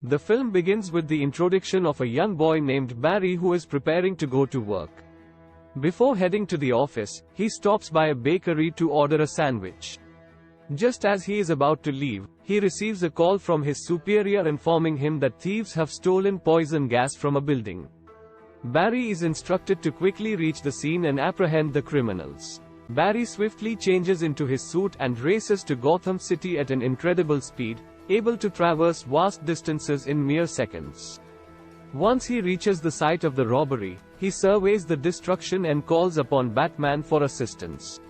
The film begins with the introduction of a young boy named Barry who is preparing to go to work. Before heading to the office, he stops by a bakery to order a sandwich. Just as he is about to leave, he receives a call from his superior informing him that thieves have stolen poison gas from a building. Barry is instructed to quickly reach the scene and apprehend the criminals. Barry swiftly changes into his suit and races to Gotham City at an incredible speed, able to traverse vast distances in mere seconds. Once he reaches the site of the robbery, he surveys the destruction and calls upon Batman for assistance.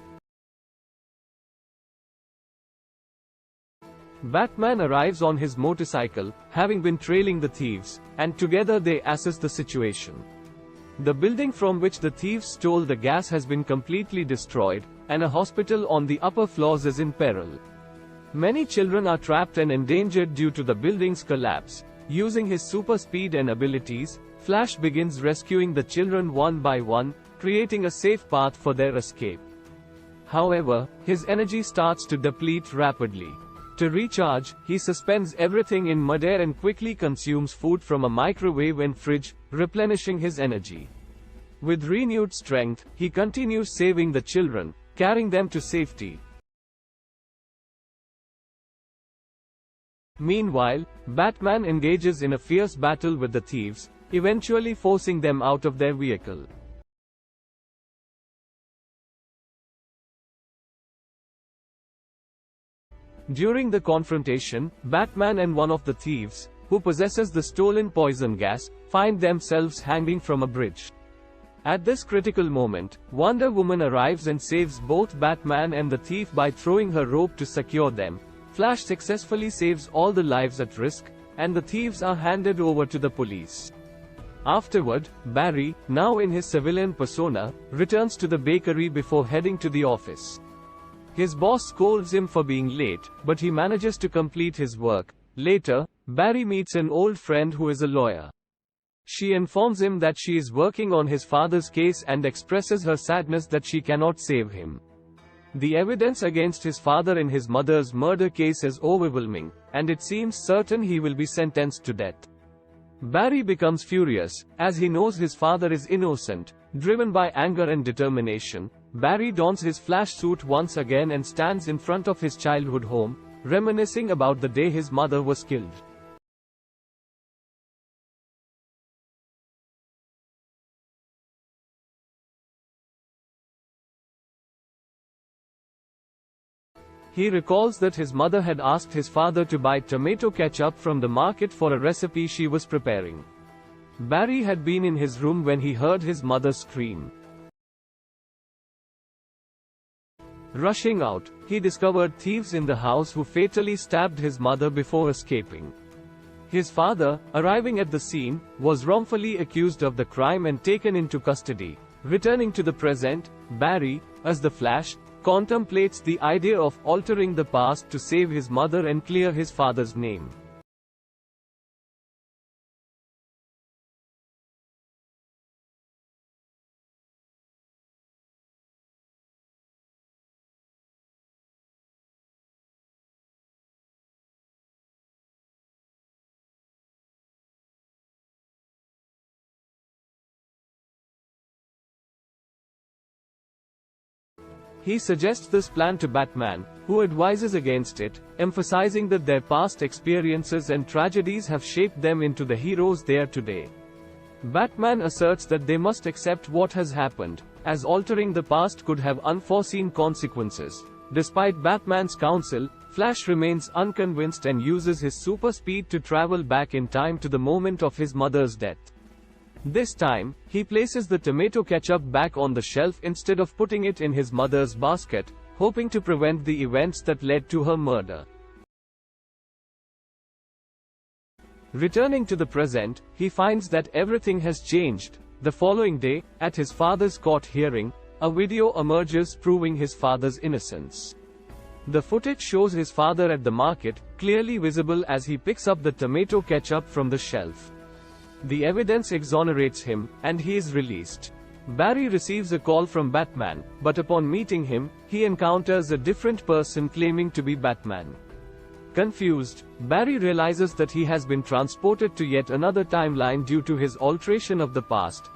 Batman arrives on his motorcycle, having been trailing the thieves, and together they assess the situation. The building from which the thieves stole the gas has been completely destroyed, and a hospital on the upper floors is in peril. Many children are trapped and endangered due to the building's collapse. Using his super speed and abilities, Flash begins rescuing the children one by one, creating a safe path for their escape. However, his energy starts to deplete rapidly. To recharge, he suspends everything in midair and quickly consumes food from a microwave and fridge, replenishing his energy. With renewed strength, he continues saving the children, carrying them to safety. Meanwhile, Batman engages in a fierce battle with the thieves, eventually forcing them out of their vehicle. During the confrontation, Batman and one of the thieves, who possesses the stolen poison gas, find themselves hanging from a bridge. At this critical moment, Wonder Woman arrives and saves both Batman and the thief by throwing her rope to secure them. Flash successfully saves all the lives at risk, and the thieves are handed over to the police. Afterward, Barry, now in his civilian persona, returns to the bakery before heading to the office. His boss scolds him for being late, but he manages to complete his work. Later, Barry meets an old friend who is a lawyer. She informs him that she is working on his father's case and expresses her sadness that she cannot save him. The evidence against his father in his mother's murder case is overwhelming, and it seems certain he will be sentenced to death. Barry becomes furious, as he knows his father is innocent. Driven by anger and determination, Barry dons his Flash suit once again and stands in front of his childhood home, reminiscing about the day his mother was killed. He recalls that his mother had asked his father to buy tomato ketchup from the market for a recipe she was preparing. Barry had been in his room when he heard his mother scream. Rushing out, he discovered thieves in the house who fatally stabbed his mother before escaping. His father, arriving at the scene, was wrongfully accused of the crime and taken into custody. Returning to the present, Barry, as the Flash, contemplates the idea of altering the past to save his mother and clear his father's name. He suggests this plan to Batman, who advises against it, emphasizing that their past experiences and tragedies have shaped them into the heroes they are today. Batman asserts that they must accept what has happened, as altering the past could have unforeseen consequences. Despite Batman's counsel, Flash remains unconvinced and uses his super speed to travel back in time to the moment of his mother's death. This time, he places the tomato ketchup back on the shelf instead of putting it in his mother's basket, hoping to prevent the events that led to her murder. Returning to the present, he finds that everything has changed. The following day, at his father's court hearing, a video emerges proving his father's innocence. The footage shows his father at the market, clearly visible as he picks up the tomato ketchup from the shelf. The evidence exonerates him, and he is released. Barry receives a call from Batman, but upon meeting him, he encounters a different person claiming to be Batman. Confused, Barry realizes that he has been transported to yet another timeline due to his alteration of the past,